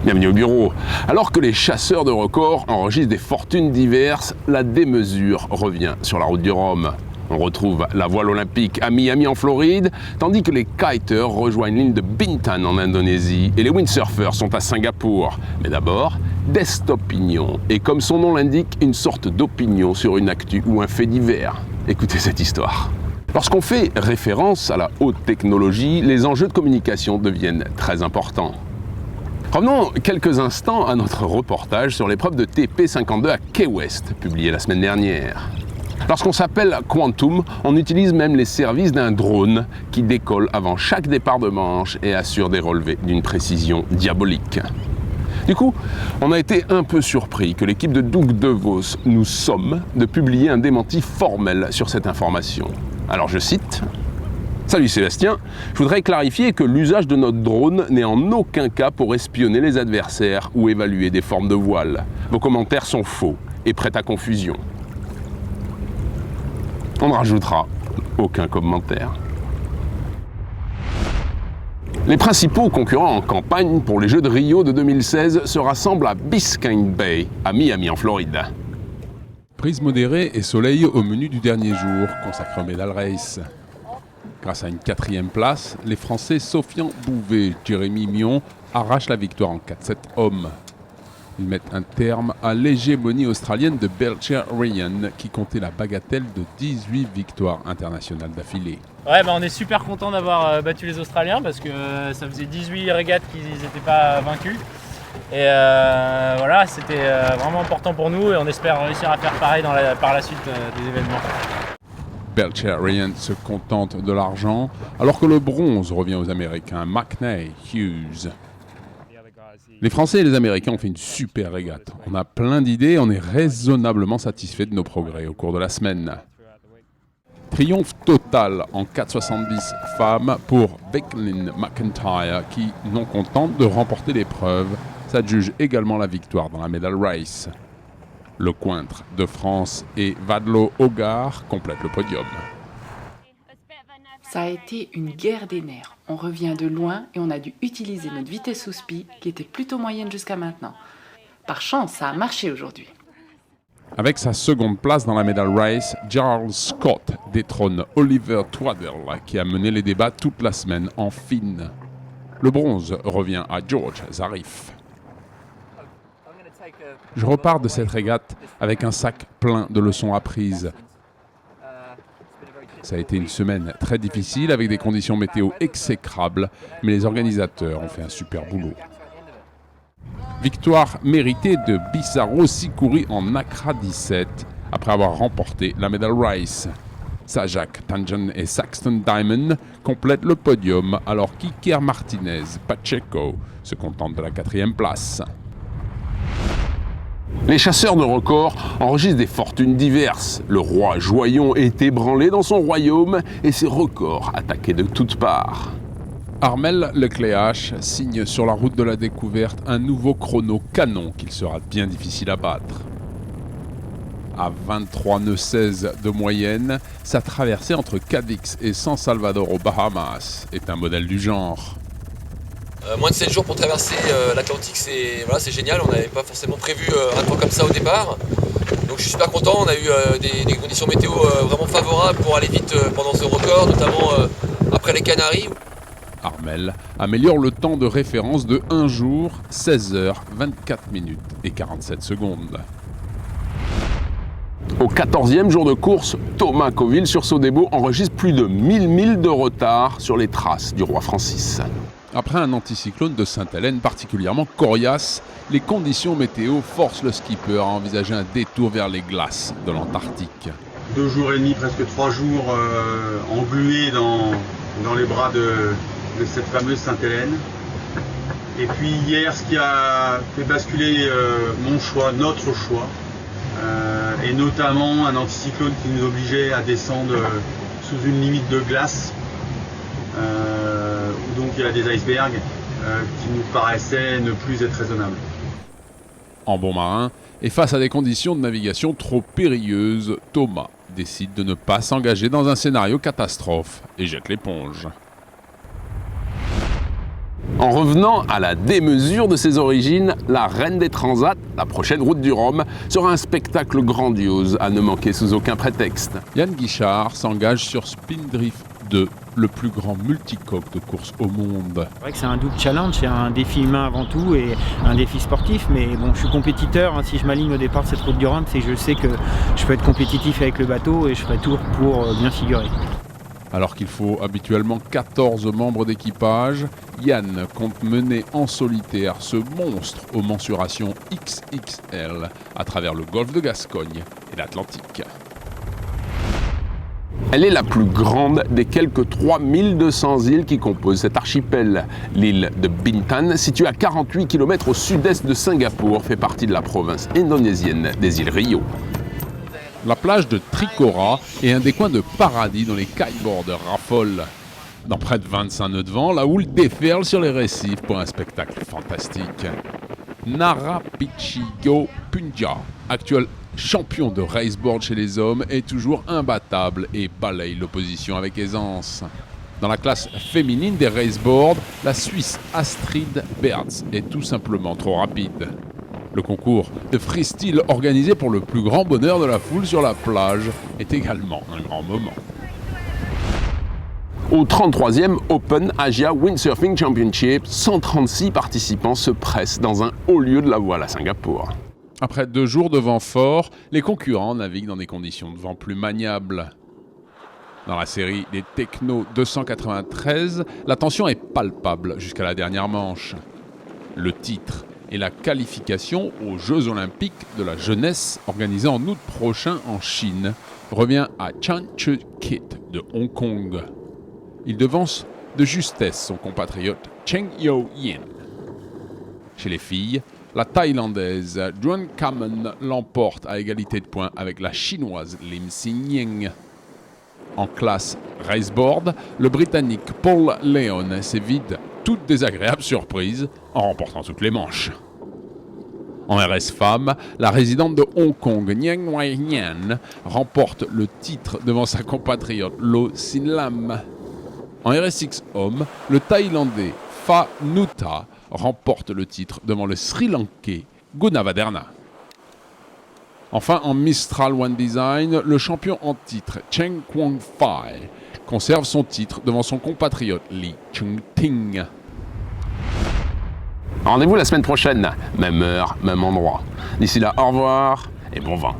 Bienvenue au bureau. Alors que les chasseurs de records enregistrent des fortunes diverses, la démesure revient sur la route du Rhum. On retrouve la voile olympique à Miami en Floride, tandis que les kiters rejoignent l'île de Bintan en Indonésie et les windsurfers sont à Singapour. Mais d'abord, Destopinion est, comme son nom l'indique, une sorte d'opinion sur une actu ou un fait divers. Écoutez cette histoire. Lorsqu'on fait référence à la haute technologie, les enjeux de communication deviennent très importants. Revenons quelques instants à notre reportage sur l'épreuve de TP52 à Key West, publié la semaine dernière. Lorsqu'on s'appelle Quantum, on utilise même les services d'un drone qui décolle avant chaque départ de manche et assure des relevés d'une précision diabolique. Du coup, on a été un peu surpris que l'équipe de Doug DeVos nous somme de publier un démenti formel sur cette information. Alors je cite: Salut Sébastien, je voudrais clarifier que l'usage de notre drone n'est en aucun cas pour espionner les adversaires ou évaluer des formes de voile. Vos commentaires sont faux et prêtent à confusion. On ne rajoutera aucun commentaire. Les principaux concurrents en campagne pour les Jeux de Rio de 2016 se rassemblent à Biscayne Bay, à Miami en Floride. Prise modérée et soleil au menu du dernier jour, consacré au Medal Race. Grâce à une 4e place, les Français Sofian Bouvet et Jérémy Mion arrachent la victoire en 4-7 hommes. Ils mettent un terme à l'hégémonie australienne de Belcher Ryan, qui comptait la bagatelle de 18 victoires internationales d'affilée. Ouais, on est super content d'avoir battu les Australiens parce que ça faisait 18 régates qu'ils n'étaient pas vaincus. Et voilà, c'était vraiment important pour nous et on espère réussir à faire pareil par la suite des événements. Belcher Ryan se contente de l'argent, alors que le bronze revient aux Américains McNay Hughes. Les Français et les Américains ont fait une super régate. On a plein d'idées et on est raisonnablement satisfait de nos progrès au cours de la semaine. Triomphe total en 4,70 femmes pour Veiklin McIntyre qui, non contente de remporter l'épreuve, s'adjuge également la victoire dans la Medal Race. Le cointre de France et Vadlo Hogar complètent le podium. Ça a été une guerre des nerfs. On revient de loin et on a dû utiliser notre vitesse sous spi qui était plutôt moyenne jusqu'à maintenant. Par chance, ça a marché aujourd'hui. Avec sa seconde place dans la Medal Race, Charles Scott détrône Oliver Twaddell qui a mené les débats toute la semaine en fine. Le bronze revient à George Zarif. Je repars de cette régate avec un sac plein de leçons apprises. Ça a été une semaine très difficile avec des conditions météo exécrables, mais les organisateurs ont fait un super boulot. Victoire méritée de Bissaro Sikuri en Accra 17 après avoir remporté la Medal Race. Sajak Tanjan et Saxton Diamond complètent le podium alors qu'Iker Martinez Pacheco se contentent de la 4e place. Les chasseurs de records enregistrent des fortunes diverses. Le roi Joyon est ébranlé dans son royaume et ses records attaqués de toutes parts. Armel Lecléache signe sur la route de la découverte un nouveau chrono canon qu'il sera bien difficile à battre. À 23 nœuds 16 de moyenne, sa traversée entre Cadix et San Salvador aux Bahamas est un modèle du genre. Moins de 7 jours pour traverser l'Atlantique, c'est génial. On n'avait pas forcément prévu un temps comme ça au départ. Donc je suis super content. On a eu des conditions météo vraiment favorables pour aller vite pendant ce record, notamment après les Canaries. Armel améliore le temps de référence de 1 jour, 16 heures, 24 minutes et 47 secondes. Au 14e jour de course, Thomas Coville sur Sodebo enregistre plus de 1000 milles de retard sur les traces du roi Francis. Après un anticyclone de Sainte-Hélène particulièrement coriace, les conditions météo forcent le skipper à envisager un détour vers les glaces de l'Antarctique. 2 jours et demi, presque 3 jours englués dans les bras de cette fameuse Sainte-Hélène. Et puis hier, ce qui a fait basculer mon choix, notre choix, et notamment un anticyclone qui nous obligeait à descendre sous une limite de glace, où donc il y a des icebergs qui nous paraissaient ne plus être raisonnables. En bon marin, et face à des conditions de navigation trop périlleuses, Thomas décide de ne pas s'engager dans un scénario catastrophe et jette l'éponge. En revenant à la démesure de ses origines, la reine des transats, la prochaine route du Rhum, sera un spectacle grandiose à ne manquer sous aucun prétexte. Yann Guichard s'engage sur Spindrift 2, le plus grand multicoque de course au monde. C'est vrai que c'est un double challenge, c'est un défi humain avant tout et un défi sportif, mais bon, je suis compétiteur, hein, si je m'aligne au départ de cette route du Rhum, c'est que je sais que je peux être compétitif avec le bateau et je ferai tout pour bien figurer. Alors qu'il faut habituellement 14 membres d'équipage, Yann compte mener en solitaire ce monstre aux mensurations XXL à travers le golfe de Gascogne et l'Atlantique. Elle est la plus grande des quelques 3200 îles qui composent cet archipel. L'île de Bintan, située à 48 km au sud-est de Singapour, fait partie de la province indonésienne des îles Rio. La plage de Trikora est un des coins de paradis dont les kiteboarders raffolent. Dans près de 25 nœuds de vent, la houle déferle sur les récifs pour un spectacle fantastique. Narapichigo Punja, actuel champion de raceboard chez les hommes, est toujours imbattable et balaye l'opposition avec aisance. Dans la classe féminine des raceboards, la Suisse Astrid Bertz est tout simplement trop rapide. Le concours de freestyle organisé pour le plus grand bonheur de la foule sur la plage est également un grand moment. Au 33e Open Asia Windsurfing Championship, 136 participants se pressent dans un haut lieu de la voile à Singapour. Après 2 jours de vent fort, les concurrents naviguent dans des conditions de vent plus maniables. Dans la série des Techno 293, la tension est palpable jusqu'à la dernière manche. Le titre et la qualification aux Jeux Olympiques de la jeunesse organisés en août prochain en Chine revient à Chan Chu-kit de Hong Kong. Il devance de justesse son compatriote Cheng Yo-yin. Chez les filles, la Thaïlandaise Duan Kamen l'emporte à égalité de points avec la Chinoise Lim Xin-ying. En classe raceboard, le Britannique Paul Leon s'évite toute désagréable surprise en remportant toutes les manches. En RS Femmes, la résidente de Hong Kong, Nguyen Wai Nhan, remporte le titre devant sa compatriote Lo Sin Lam. En RSX Hommes, le Thaïlandais Pha Nuta remporte le titre devant le Sri Lankais Gunavaderna. Enfin, en Mistral One Design, le champion en titre Cheng Kwong Fai conserve son titre devant son compatriote Lee Chung Ting. Rendez-vous la semaine prochaine, même heure, même endroit. D'ici là, au revoir et bon vent.